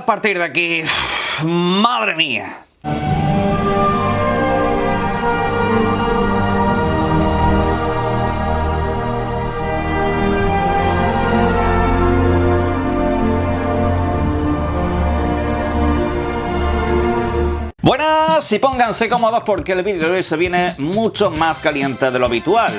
a partir de aquí, madre mía. Buenas y pónganse cómodos porque el vídeo de hoy se viene mucho más caliente de lo habitual.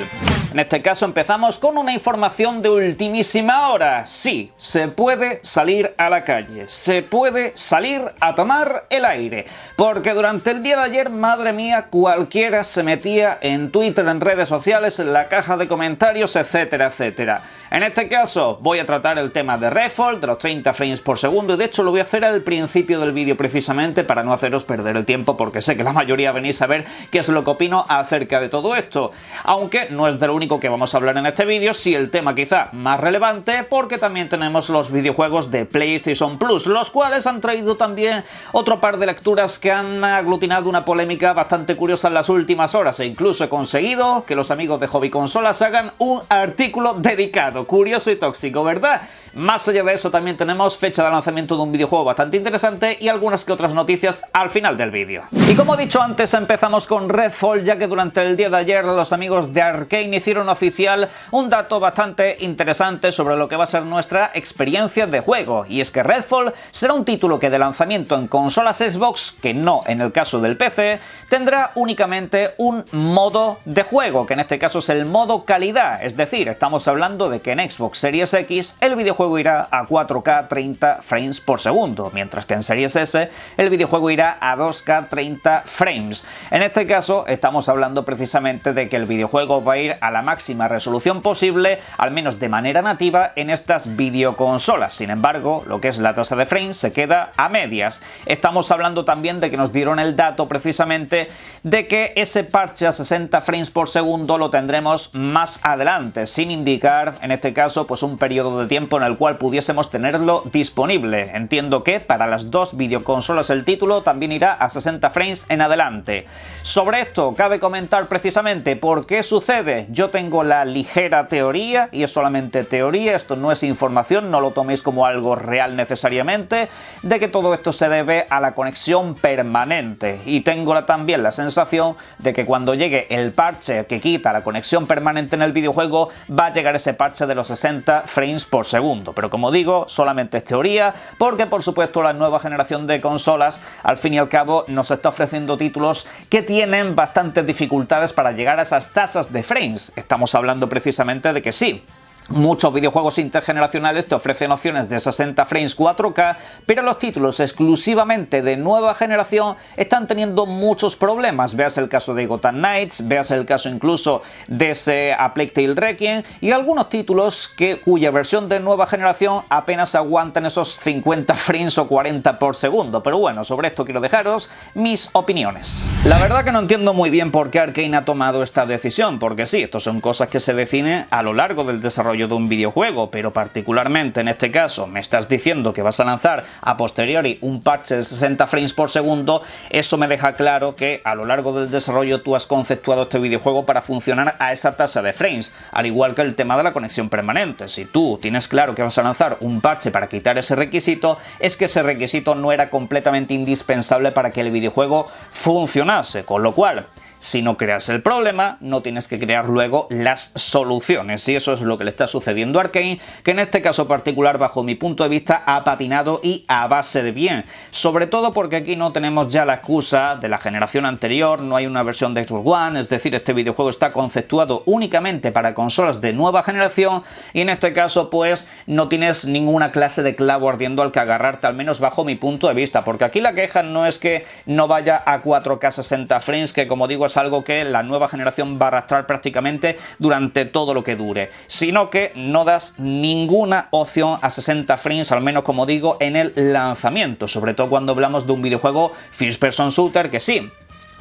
En este caso empezamos con una información de ultimísima hora. Sí, se puede salir a la calle, se puede salir a tomar el aire. Porque durante el día de ayer, madre mía, cualquiera se metía en Twitter, en redes sociales, en la caja de comentarios, etcétera, etcétera. En este caso voy a tratar el tema de Redfall, de los 30 frames por segundo, y de hecho lo voy a hacer al principio del vídeo precisamente para no haceros perder el tiempo, porque sé que la mayoría venís a ver qué es lo que opino acerca de todo esto. Aunque no es de lo único que vamos a hablar en este vídeo, sí el tema quizá más relevante, porque también tenemos los videojuegos de PlayStation Plus, los cuales han traído también otro par de lecturas que han aglutinado una polémica bastante curiosa en las últimas horas, e incluso he conseguido que los amigos de Hobby Consolas hagan un artículo dedicado. Curioso y tóxico, ¿verdad? Más allá de eso también tenemos fecha de lanzamiento de un videojuego bastante interesante y algunas que otras noticias al final del vídeo. Y como he dicho antes, empezamos con Redfall, ya que durante el día de ayer los amigos de Arkane hicieron oficial un dato bastante interesante sobre lo que va a ser nuestra experiencia de juego, y es que Redfall será un título que de lanzamiento en consolas Xbox, que no en el caso del PC, tendrá únicamente un modo de juego, que en este caso es el modo calidad, es decir, estamos hablando de que en Xbox Series X el videojuego irá a 4K 30 frames por segundo, mientras que en Series S el videojuego irá a 2K 30 frames. En este caso estamos hablando precisamente de que el videojuego va a ir a la máxima resolución posible, al menos de manera nativa, en estas videoconsolas. Sin embargo, lo que es la tasa de frames se queda a medias. Estamos hablando también de que nos dieron el dato precisamente de que ese parche a 60 frames por segundo lo tendremos más adelante, sin indicar en este caso pues un periodo de tiempo en el cual pudiésemos tenerlo disponible. Entiendo que para las dos videoconsolas el título también irá a 60 frames en adelante. Sobre esto cabe comentar precisamente por qué sucede. Yo tengo la ligera teoría, y es solamente teoría, esto no es información, no lo toméis como algo real necesariamente, de que todo esto se debe a la conexión permanente, y tengo también la sensación de que cuando llegue el parche que quita la conexión permanente en el videojuego va a llegar ese parche de los 60 frames por segundo, pero como digo, solamente es teoría, porque por supuesto la nueva generación de consolas al fin y al cabo nos está ofreciendo títulos que tienen bastantes dificultades para llegar a esas tasas de frames. Estamos hablando precisamente de que sí, muchos videojuegos intergeneracionales te ofrecen opciones de 60 frames 4K, pero los títulos exclusivamente de nueva generación están teniendo muchos problemas. Veas el caso de Gotham Knights, veas el caso incluso de ese A Plague Tale Requiem, y algunos títulos cuya versión de nueva generación apenas aguantan esos 50 frames o 40 por segundo. Pero bueno, sobre esto quiero dejaros mis opiniones. La verdad que no entiendo muy bien por qué Arkane ha tomado esta decisión, porque sí, esto son cosas que se definen a lo largo del desarrollo de un videojuego, pero particularmente en este caso me estás diciendo que vas a lanzar a posteriori un parche de 60 frames por segundo. Eso me deja claro que a lo largo del desarrollo tú has conceptuado este videojuego para funcionar a esa tasa de frames, al igual que el tema de la conexión permanente. Si tú tienes claro que vas a lanzar un parche para quitar ese requisito, es que ese requisito no era completamente indispensable para que el videojuego funcionase, con lo cual si no creas el problema, no tienes que crear luego las soluciones. Y eso es lo que le está sucediendo a Arkane, que en este caso particular, bajo mi punto de vista, ha patinado y a base de bien. Sobre todo porque aquí no tenemos ya la excusa de la generación anterior, no hay una versión de Xbox One, es decir, este videojuego está conceptuado únicamente para consolas de nueva generación, y en este caso pues no tienes ninguna clase de clavo ardiendo al que agarrarte, al menos bajo mi punto de vista, porque aquí la queja no es que no vaya a 4K 60 frames, que como digo es algo que la nueva generación va a arrastrar prácticamente durante todo lo que dure, sino que no das ninguna opción a 60 frames, al menos como digo en el lanzamiento, sobre todo cuando hablamos de un videojuego first person shooter que sí,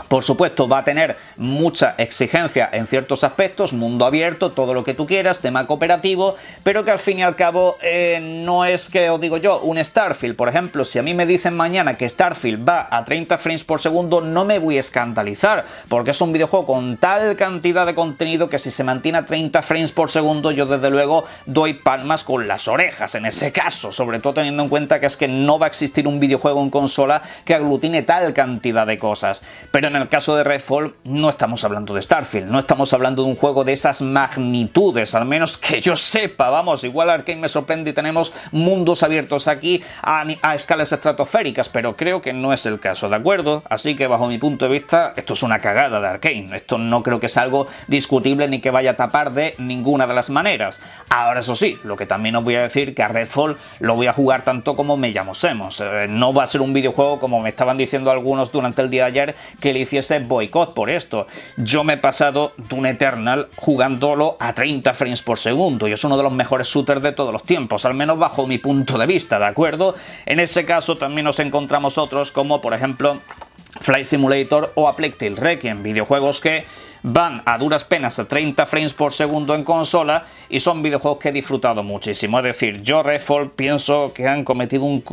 Por supuesto, va a tener mucha exigencia en ciertos aspectos, mundo abierto, todo lo que tú quieras, tema cooperativo, pero que al fin y al cabo no es que, os digo yo, un Starfield. Por ejemplo, si a mí me dicen mañana que Starfield va a 30 frames por segundo, no me voy a escandalizar, porque es un videojuego con tal cantidad de contenido que si se mantiene a 30 frames por segundo, yo desde luego doy palmas con las orejas en ese caso, sobre todo teniendo en cuenta que es que no va a existir un videojuego en consola que aglutine tal cantidad de cosas. Pero en el caso de Redfall no estamos hablando de Starfield, no estamos hablando de un juego de esas magnitudes, al menos que yo sepa. Vamos, igual Arkane me sorprende y tenemos mundos abiertos aquí a escalas estratosféricas, pero creo que no es el caso, ¿de acuerdo? Así que bajo mi punto de vista, esto es una cagada de Arkane, esto no creo que sea algo discutible ni que vaya a tapar de ninguna de las maneras. Ahora eso sí, lo que también os voy a decir que a Redfall lo voy a jugar tanto como me llamosemos, no va a ser un videojuego como me estaban diciendo algunos durante el día de ayer que le hiciese boicot por esto. Yo me he pasado Doom Eternal jugándolo a 30 frames por segundo y es uno de los mejores shooters de todos los tiempos, al menos bajo mi punto de vista, ¿de acuerdo? En ese caso también nos encontramos otros como por ejemplo Flight Simulator o A Plague Tale Requiem, videojuegos que van a duras penas a 30 frames por segundo en consola y son videojuegos que he disfrutado muchísimo. Es decir, yo Redfall pienso que han cometido un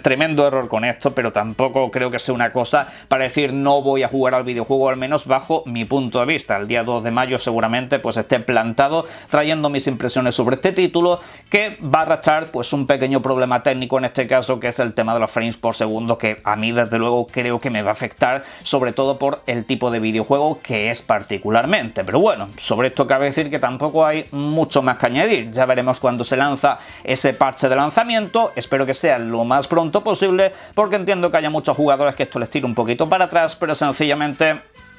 tremendo error con esto, pero tampoco creo que sea una cosa para decir no voy a jugar al videojuego, al menos bajo mi punto de vista. El día 2 de mayo seguramente pues esté plantado trayendo mis impresiones sobre este título, que va a arrastrar pues un pequeño problema técnico en este caso, que es el tema de los frames por segundo, que a mí desde luego creo que me va a afectar, sobre todo por el tipo de videojuego que es particularmente. Pero bueno, sobre esto cabe decir que tampoco hay mucho más que añadir. Ya veremos cuando se lanza ese parche de lanzamiento. Espero que sea lo más pronto posible, porque entiendo que haya muchos jugadores que esto les tire un poquito para atrás, pero sencillamente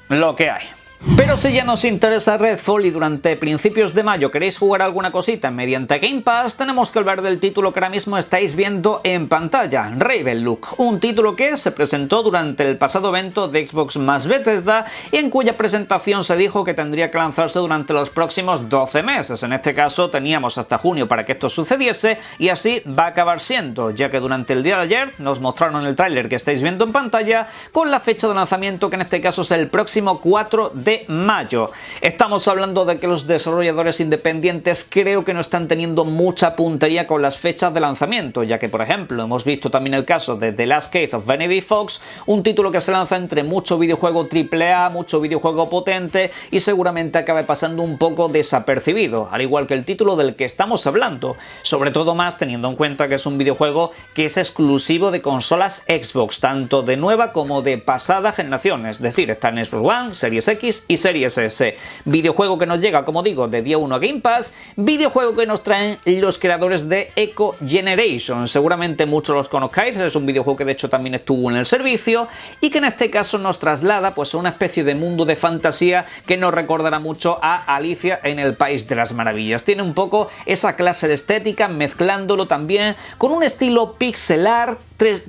lo que hay. Pero si ya nos interesa Redfall y durante principios de mayo queréis jugar alguna cosita mediante Game Pass, tenemos que hablar del título que ahora mismo estáis viendo en pantalla, Ravenlock, un título que se presentó durante el pasado evento de Xbox más Bethesda y en cuya presentación se dijo que tendría que lanzarse durante los próximos 12 meses. En este caso teníamos hasta junio para que esto sucediese y así va a acabar siendo, ya que durante el día de ayer nos mostraron el tráiler que estáis viendo en pantalla con la fecha de lanzamiento, que en este caso es el próximo 4 de mayo. Estamos hablando de que los desarrolladores independientes creo que no están teniendo mucha puntería con las fechas de lanzamiento, ya que por ejemplo hemos visto también el caso de The Last Case of Benedict Fox, un título que se lanza entre mucho videojuego AAA, mucho videojuego potente y seguramente acabe pasando un poco desapercibido, al igual que el título del que estamos hablando, sobre todo más teniendo en cuenta que es un videojuego que es exclusivo de consolas Xbox, tanto de nueva como de pasada generación, es decir, está en Xbox One, Series X y Series S. Videojuego que nos llega, como digo, de día 1 a Game Pass, videojuego que nos traen los creadores de Echo Generation. Seguramente muchos los conozcáis, es un videojuego que de hecho también estuvo en el servicio y que en este caso nos traslada pues a una especie de mundo de fantasía que nos recordará mucho a Alicia en el País de las Maravillas. Tiene un poco esa clase de estética, mezclándolo también con un estilo pixelar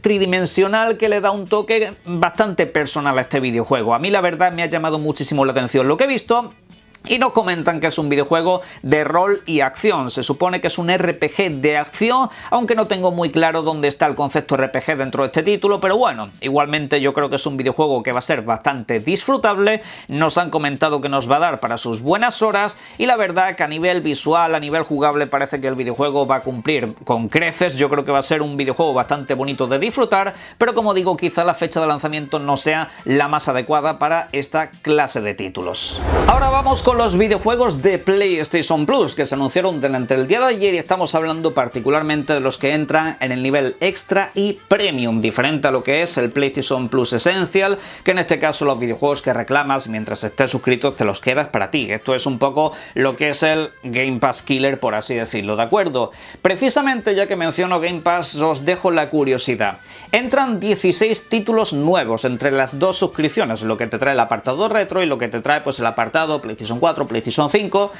tridimensional que le da un toque bastante personal a este videojuego. A mí la verdad me ha llamado muchísimo la atención lo que he visto. Y nos comentan que es un videojuego de rol y acción. Se supone que es un RPG de acción, aunque no tengo muy claro dónde está el concepto RPG dentro de este título, pero bueno, igualmente yo creo que es un videojuego que va a ser bastante disfrutable. Nos han comentado que nos va a dar para sus buenas horas y la verdad que a nivel visual, a nivel jugable, parece que el videojuego va a cumplir con creces. Yo creo que va a ser un videojuego bastante bonito de disfrutar, pero como digo, quizá la fecha de lanzamiento no sea la más adecuada para esta clase de títulos. Ahora vamos con los videojuegos de PlayStation Plus que se anunciaron durante el día de ayer y estamos hablando particularmente de los que entran en el nivel extra y premium, diferente a lo que es el PlayStation Plus Essential, que en este caso los videojuegos que reclamas mientras estés suscrito te los quedas para ti. Esto es un poco lo que es el Game Pass Killer, por así decirlo, ¿de acuerdo? Precisamente ya que menciono Game Pass, os dejo la curiosidad. Entran 16 títulos nuevos entre las dos suscripciones, lo que te trae el apartado retro y lo que te trae pues el apartado PlayStation 4, PlayStation 5,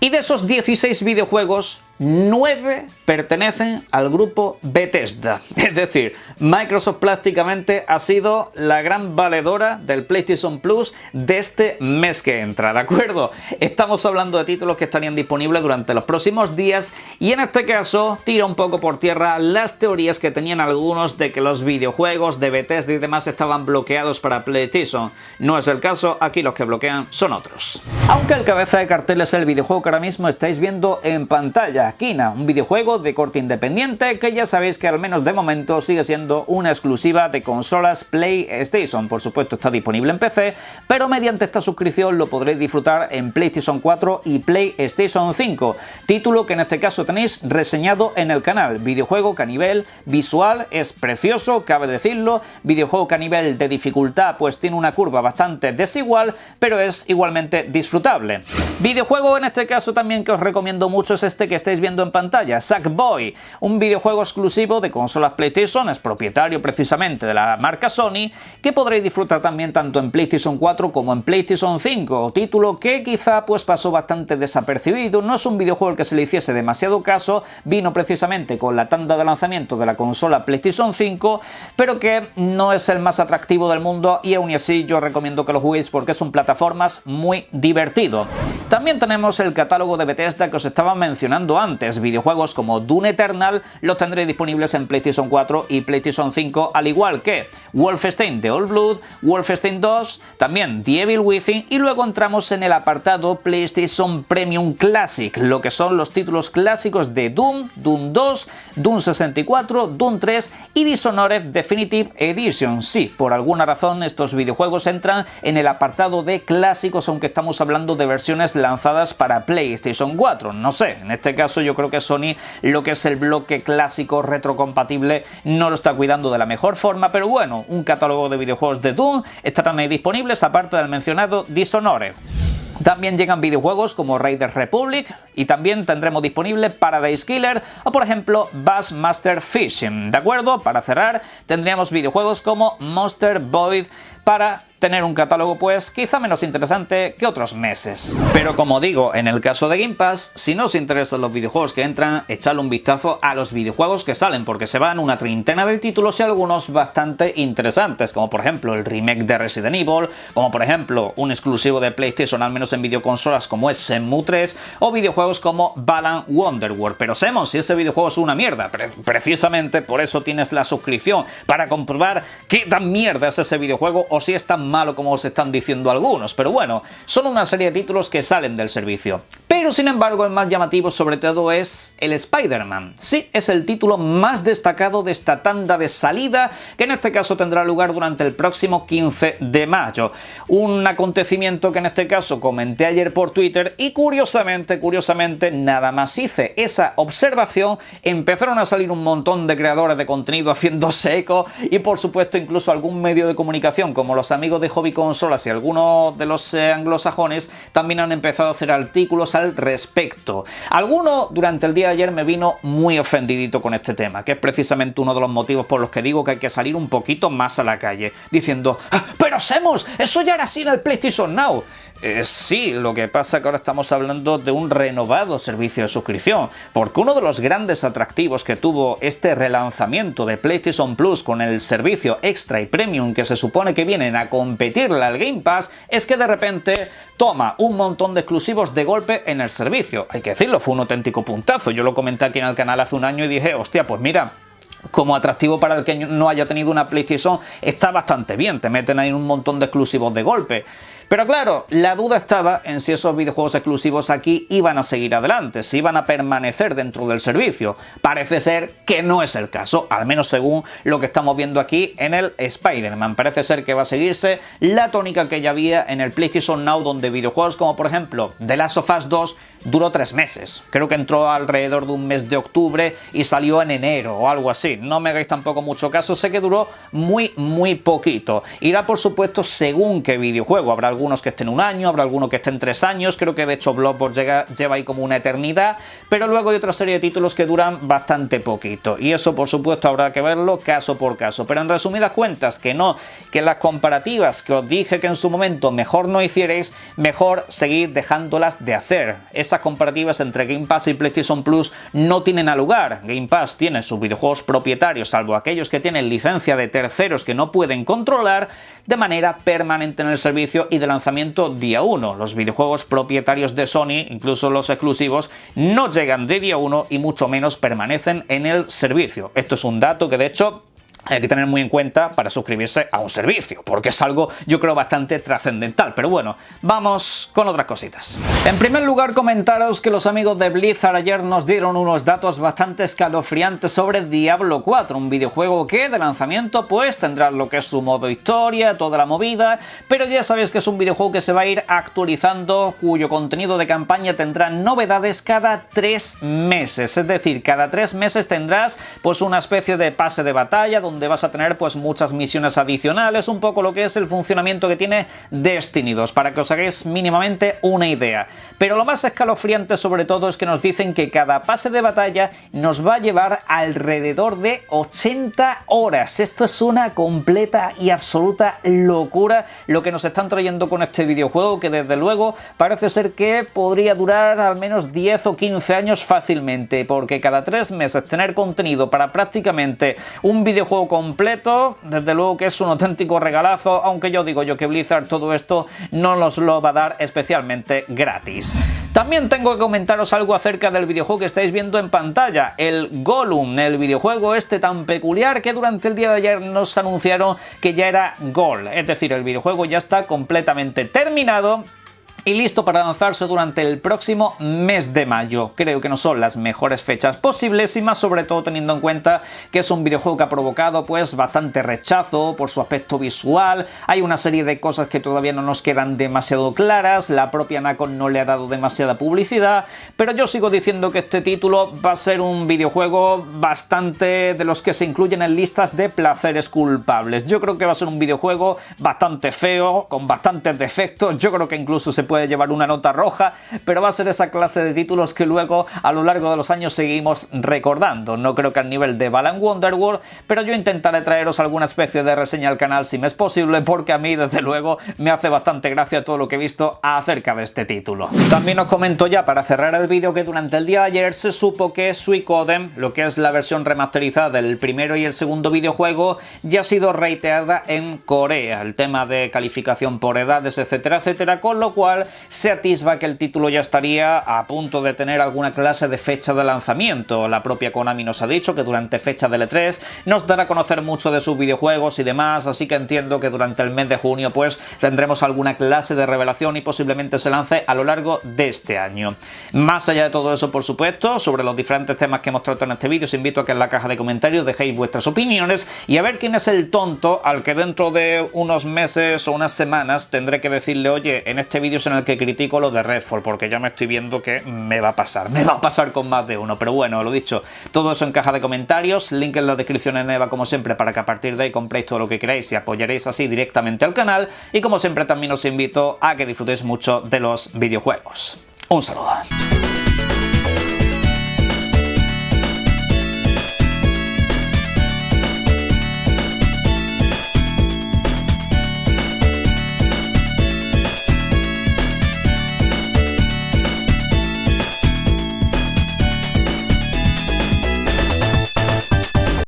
y de esos 16 videojuegos 9 pertenecen al grupo Bethesda. Es decir, Microsoft prácticamente ha sido la gran valedora del PlayStation Plus de este mes que entra, ¿de acuerdo? Estamos hablando de títulos que estarían disponibles durante los próximos días y en este caso tira un poco por tierra las teorías que tenían algunos de que los videojuegos de Bethesda y demás estaban bloqueados para PlayStation. No es el caso, aquí los que bloquean son otros. Aunque el cabeza de cartel es el videojuego que ahora mismo estáis viendo en pantalla, Kena, un videojuego de corte independiente que ya sabéis que al menos de momento sigue siendo una exclusiva de consolas PlayStation. Por supuesto está disponible en PC, pero mediante esta suscripción lo podréis disfrutar en PlayStation 4 y PlayStation 5. Título que en este caso tenéis reseñado en el canal. Videojuego que a nivel visual es precioso, cabe decirlo. Videojuego que a nivel de dificultad pues tiene una curva bastante desigual, pero es igualmente disfrutable. Videojuego en este caso también que os recomiendo mucho es este que estáis viendo en pantalla, Sackboy, un videojuego exclusivo de consolas PlayStation, es propietario precisamente de la marca Sony, que podréis disfrutar también tanto en PlayStation 4 como en PlayStation 5, título que quizá pues pasó bastante desapercibido, no es un videojuego al que se le hiciese demasiado caso, vino precisamente con la tanda de lanzamiento de la consola PlayStation 5, pero que no es el más atractivo del mundo y aún así yo recomiendo que lo juguéis porque es un plataformas muy divertido. También tenemos el catálogo de Bethesda que os estaba mencionando antes, videojuegos como Doom Eternal los tendréis disponibles en PlayStation 4 y PlayStation 5, al igual que Wolfenstein The Old Blood, Wolfenstein 2, también The Evil Within y luego entramos en el apartado PlayStation Premium Classic, lo que son los títulos clásicos de Doom, Doom 2, Doom 64, Doom 3 y Dishonored Definitive Edition. Sí, por alguna razón estos videojuegos entran en el apartado de clásicos, aunque estamos hablando de versiones lanzadas para PlayStation 4, no sé, en este caso yo creo que Sony lo que es el bloque clásico retrocompatible no lo está cuidando de la mejor forma, pero bueno, un catálogo de videojuegos de Doom estarán ahí disponibles aparte del mencionado Dishonored. También llegan videojuegos como Raiders Republic y también tendremos disponible Paradise Killer o por ejemplo Bassmaster Fishing, ¿de acuerdo? Para cerrar tendríamos videojuegos como Monster Void para tener un catálogo pues quizá menos interesante que otros meses. Pero como digo, en el caso de Game Pass, si no os interesan los videojuegos que entran, echadle un vistazo a los videojuegos que salen, porque se van una treintena de títulos y algunos bastante interesantes, como por ejemplo el remake de Resident Evil, como por ejemplo un exclusivo de PlayStation, al menos en videoconsolas, como es Shenmue 3, o videojuegos como Balan Wonderworld. Pero sabemos si ese videojuego es una mierda, precisamente por eso tienes la suscripción, para comprobar qué tan mierda es ese videojuego o si es tan malo como os están diciendo algunos, pero bueno, son una serie de títulos que salen del servicio. Pero sin embargo el más llamativo sobre todo es el Spider-Man. Sí, es el título más destacado de esta tanda de salida, que en este caso tendrá lugar durante el próximo 15 de mayo. Un acontecimiento que en este caso comenté ayer por Twitter y curiosamente, nada más hice esa observación, empezaron a salir un montón de creadores de contenido haciéndose eco y por supuesto incluso algún medio de comunicación como los amigos de Hobby Consolas y algunos de los anglosajones también han empezado a hacer artículos al respecto. Alguno durante el día de ayer me vino muy ofendidito con este tema, que es precisamente uno de los motivos por los que digo que hay que salir un poquito más a la calle, diciendo ¡pero Semus! ¡Eso ya era así en el PlayStation Now! Sí, lo que pasa es que ahora estamos hablando de un renovado servicio de suscripción, porque uno de los grandes atractivos que tuvo este relanzamiento de PlayStation Plus con el servicio Extra y Premium que se supone que vienen a competirle al Game Pass es que de repente toma un montón de exclusivos de golpe en el servicio. Hay que decirlo, fue un auténtico puntazo. Yo lo comenté aquí en el canal hace un año y dije, hostia, pues mira, como atractivo para el que no haya tenido una PlayStation está bastante bien, te meten ahí un montón de exclusivos de golpe. Pero claro, la duda estaba en si esos videojuegos exclusivos aquí iban a seguir adelante, si iban a permanecer dentro del servicio. Parece ser que no es el caso, al menos según lo que estamos viendo aquí en el Spider-Man. Parece ser que va a seguirse la tónica que ya había en el PlayStation Now, donde videojuegos como por ejemplo The Last of Us 2 duró 3 meses. Creo que entró alrededor de un mes de octubre y salió en enero o algo así. No me hagáis tampoco mucho caso, sé que duró muy poquito. Irá por supuesto según qué videojuego, habrá algunos algunos que estén un año, habrá algunos que estén 3 años, creo que de hecho Bloodborne lleva ahí como una eternidad, pero luego hay otra serie de títulos que duran bastante poquito, y eso por supuesto habrá que verlo caso por caso. Pero en resumidas cuentas, que las comparativas que os dije que en su momento mejor no hicierais, mejor seguir dejándolas de hacer. Esas comparativas entre Game Pass y PlayStation Plus no tienen a lugar. Game Pass tiene sus videojuegos propietarios, salvo aquellos que tienen licencia de terceros que no pueden controlar, de manera permanente en el servicio y de lanzamiento día 1. Los videojuegos propietarios de Sony, incluso los exclusivos, no llegan de día 1 y mucho menos permanecen en el servicio. Esto es un dato que de hecho hay que tener muy en cuenta para suscribirse a un servicio, porque es algo, yo creo, bastante trascendental. Pero bueno, vamos con otras cositas. En primer lugar, comentaros que los amigos de Blizzard ayer nos dieron unos datos bastante escalofriantes sobre Diablo 4, un videojuego que de lanzamiento pues tendrá lo que es su modo historia, toda la movida, pero ya sabéis que es un videojuego que se va a ir actualizando, cuyo contenido de campaña tendrá novedades cada 3 meses, es decir, cada 3 meses tendrás pues una especie de pase de batalla donde vas a tener pues muchas misiones adicionales, un poco lo que es el funcionamiento que tiene Destiny 2, para que os hagáis mínimamente una idea. Pero lo más escalofriante sobre todo es que nos dicen que cada pase de batalla nos va a llevar alrededor de 80 horas. Esto es una completa y absoluta locura lo que nos están trayendo con este videojuego, que desde luego parece ser que podría durar al menos 10 o 15 años fácilmente, porque cada 3 meses tener contenido para prácticamente un videojuego completo, desde luego que es un auténtico regalazo, aunque yo digo que Blizzard todo esto no nos lo va a dar especialmente gratis. También tengo que comentaros algo acerca del videojuego que estáis viendo en pantalla, el Gollum, el videojuego este tan peculiar que durante el día de ayer nos anunciaron que ya era Gold, es decir, el videojuego ya está completamente terminado y listo para lanzarse durante el próximo mes de mayo. Creo que no son las mejores fechas posibles, y más sobre todo teniendo en cuenta que es un videojuego que ha provocado pues bastante rechazo por su aspecto visual. Hay una serie de cosas que todavía no nos quedan demasiado claras, la propia Nacon no le ha dado demasiada publicidad, pero yo sigo diciendo que este título va a ser un videojuego bastante de los que se incluyen en listas de placeres culpables. Yo creo que va a ser un videojuego bastante feo, con bastantes defectos. Yo creo que incluso se puede llevar una nota roja, pero va a ser esa clase de títulos que luego a lo largo de los años seguimos recordando. No creo que al nivel de Balan Wonderworld, pero yo intentaré traeros alguna especie de reseña al canal si me es posible, porque a mí desde luego me hace bastante gracia todo lo que he visto acerca de este título. También os comento ya para cerrar el vídeo que durante el día de ayer se supo que Suikoden, lo que es la versión remasterizada del primero y el segundo videojuego, ya ha sido rateada en Corea, el tema de calificación por edades, etcétera, etcétera, con lo cual se atisba que el título ya estaría a punto de tener alguna clase de fecha de lanzamiento. La propia Konami nos ha dicho que durante fecha del E3 nos dará a conocer mucho de sus videojuegos y demás, así que entiendo que durante el mes de junio pues tendremos alguna clase de revelación y posiblemente se lance a lo largo de este año. Más allá de todo eso, por supuesto, sobre los diferentes temas que hemos tratado en este vídeo, os invito a que en la caja de comentarios dejéis vuestras opiniones y a ver quién es el tonto al que dentro de unos meses o unas semanas tendré que decirle: oye, en este vídeo en el que critico lo de Redfall, porque ya me estoy viendo que me va a pasar con más de uno. Pero bueno, lo dicho, todo eso en caja de comentarios, link en la descripción en EVA como siempre, para que a partir de ahí compréis todo lo que queráis y apoyaréis así directamente al canal, y como siempre también os invito a que disfrutéis mucho de los videojuegos. Un saludo.